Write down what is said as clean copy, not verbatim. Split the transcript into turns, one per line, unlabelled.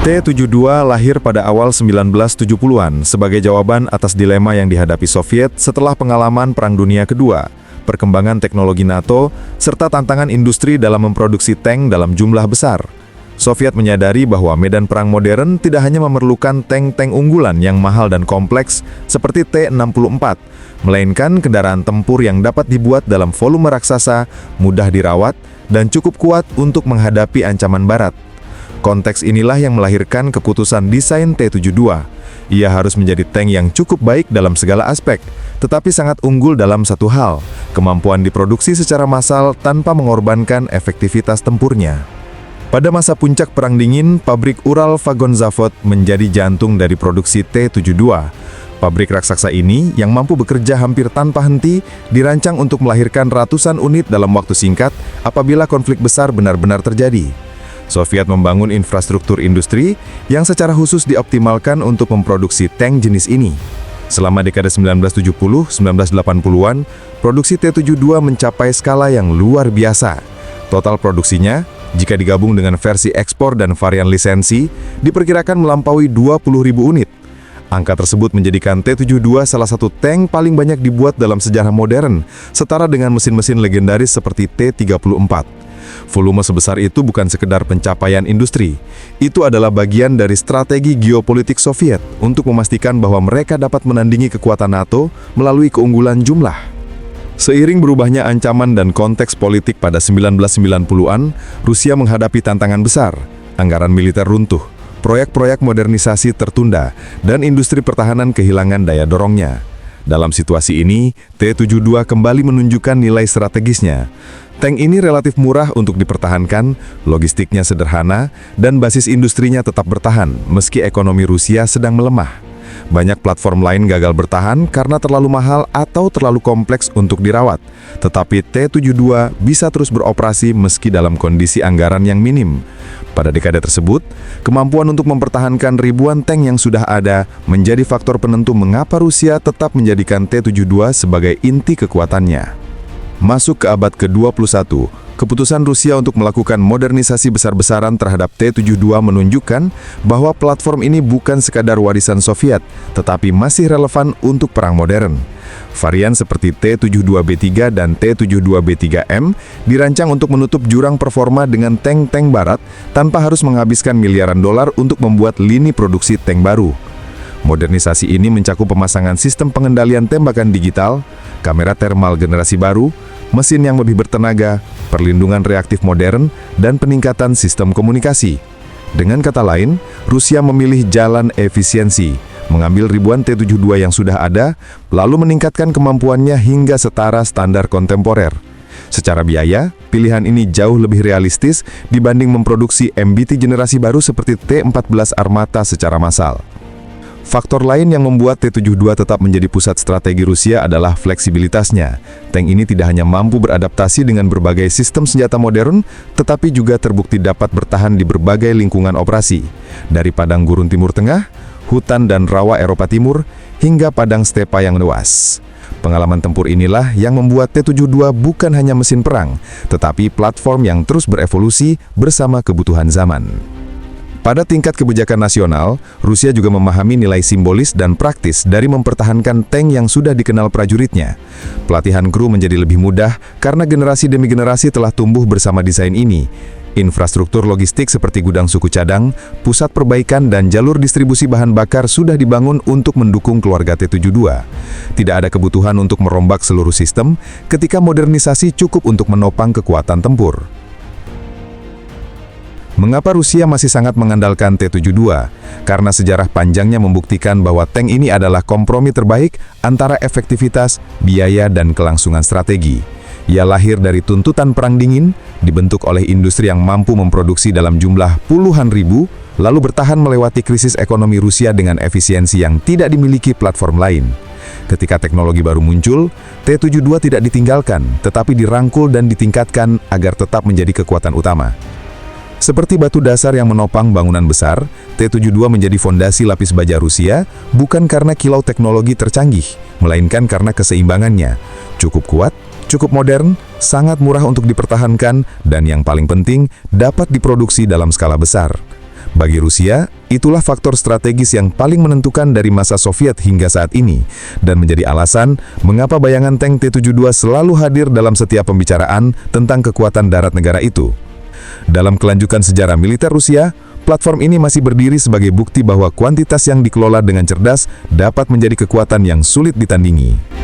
T-72 lahir pada awal 1970-an sebagai jawaban atas dilema yang dihadapi Soviet setelah pengalaman Perang Dunia Kedua, perkembangan teknologi NATO, serta tantangan industri dalam memproduksi tank dalam jumlah besar. Soviet menyadari bahwa medan perang modern tidak hanya memerlukan tank-tank unggulan yang mahal dan kompleks seperti T-64, melainkan kendaraan tempur yang dapat dibuat dalam volume raksasa, mudah dirawat, dan cukup kuat untuk menghadapi ancaman Barat. Konteks inilah yang melahirkan keputusan desain T-72. Ia harus menjadi tank yang cukup baik dalam segala aspek, tetapi sangat unggul dalam satu hal, kemampuan diproduksi secara massal tanpa mengorbankan efektivitas tempurnya. Pada masa puncak Perang Dingin, pabrik Ural-Vagonzavod menjadi jantung dari produksi T-72. Pabrik raksasa ini, yang mampu bekerja hampir tanpa henti, dirancang untuk melahirkan ratusan unit dalam waktu singkat apabila konflik besar benar-benar terjadi. Soviet membangun infrastruktur industri yang secara khusus dioptimalkan untuk memproduksi tank jenis ini. Selama dekade 1970-1980-an, produksi T-72 mencapai skala yang luar biasa. Total produksinya, jika digabung dengan versi ekspor dan varian lisensi, diperkirakan melampaui 20.000 unit. Angka tersebut menjadikan T-72 salah satu tank paling banyak dibuat dalam sejarah modern, setara dengan mesin-mesin legendaris seperti T-34. Volume sebesar itu bukan sekedar pencapaian industri. Itu adalah bagian dari strategi geopolitik Soviet untuk memastikan bahwa mereka dapat menandingi kekuatan NATO melalui keunggulan jumlah. Seiring berubahnya ancaman dan konteks politik pada 1990-an, Rusia menghadapi tantangan besar. Anggaran militer runtuh, proyek-proyek modernisasi tertunda, dan industri pertahanan kehilangan daya dorongnya. Dalam situasi ini, T-72 kembali menunjukkan nilai strategisnya. Tank ini relatif murah untuk dipertahankan, logistiknya sederhana, dan basis industrinya tetap bertahan meski ekonomi Rusia sedang melemah. Banyak platform lain gagal bertahan karena terlalu mahal atau terlalu kompleks untuk dirawat. Tetapi T-72 bisa terus beroperasi meski dalam kondisi anggaran yang minim. Pada dekade tersebut, kemampuan untuk mempertahankan ribuan tank yang sudah ada menjadi faktor penentu mengapa Rusia tetap menjadikan T-72 sebagai inti kekuatannya. Masuk ke abad ke-21, keputusan Rusia untuk melakukan modernisasi besar-besaran terhadap T-72 menunjukkan bahwa platform ini bukan sekadar warisan Soviet, tetapi masih relevan untuk perang modern. Varian seperti T-72B3 dan T-72B3M dirancang untuk menutup jurang performa dengan tank-tank Barat tanpa harus menghabiskan miliaran dolar untuk membuat lini produksi tank baru. Modernisasi ini mencakup pemasangan sistem pengendalian tembakan digital, kamera thermal generasi baru, mesin yang lebih bertenaga, perlindungan reaktif modern, dan peningkatan sistem komunikasi. Dengan kata lain, Rusia memilih jalan efisiensi, mengambil ribuan T-72 yang sudah ada, lalu meningkatkan kemampuannya hingga setara standar kontemporer. Secara biaya, pilihan ini jauh lebih realistis dibanding memproduksi MBT generasi baru seperti T-14 Armata secara massal. Faktor lain yang membuat T-72 tetap menjadi pusat strategi Rusia adalah fleksibilitasnya. Tank ini tidak hanya mampu beradaptasi dengan berbagai sistem senjata modern, tetapi juga terbukti dapat bertahan di berbagai lingkungan operasi. Dari padang gurun Timur Tengah, hutan dan rawa Eropa Timur, hingga padang stepa yang luas. Pengalaman tempur inilah yang membuat T-72 bukan hanya mesin perang, tetapi platform yang terus berevolusi bersama kebutuhan zaman. Pada tingkat kebijakan nasional, Rusia juga memahami nilai simbolis dan praktis dari mempertahankan tank yang sudah dikenal prajuritnya. Pelatihan kru menjadi lebih mudah karena generasi demi generasi telah tumbuh bersama desain ini. Infrastruktur logistik seperti gudang suku cadang, pusat perbaikan, dan jalur distribusi bahan bakar sudah dibangun untuk mendukung keluarga T-72. Tidak ada kebutuhan untuk merombak seluruh sistem ketika modernisasi cukup untuk menopang kekuatan tempur. Mengapa Rusia masih sangat mengandalkan T-72? Karena sejarah panjangnya membuktikan bahwa tank ini adalah kompromi terbaik antara efektivitas, biaya, dan kelangsungan strategi. Ia lahir dari tuntutan Perang Dingin, dibentuk oleh industri yang mampu memproduksi dalam jumlah puluhan ribu, lalu bertahan melewati krisis ekonomi Rusia dengan efisiensi yang tidak dimiliki platform lain. Ketika teknologi baru muncul, T-72 tidak ditinggalkan, tetapi dirangkul dan ditingkatkan agar tetap menjadi kekuatan utama. Seperti batu dasar yang menopang bangunan besar, T-72 menjadi fondasi lapis baja Rusia bukan karena kilau teknologi tercanggih, melainkan karena keseimbangannya. Cukup kuat, cukup modern, sangat murah untuk dipertahankan, dan yang paling penting, dapat diproduksi dalam skala besar. Bagi Rusia, Itulah faktor strategis yang paling menentukan dari masa Soviet hingga saat ini, dan menjadi alasan mengapa bayangan tank T-72 selalu hadir dalam setiap pembicaraan tentang kekuatan darat negara itu. Dalam kelanjutan sejarah militer Rusia, platform ini masih berdiri sebagai bukti bahwa kuantitas yang dikelola dengan cerdas dapat menjadi kekuatan yang sulit ditandingi.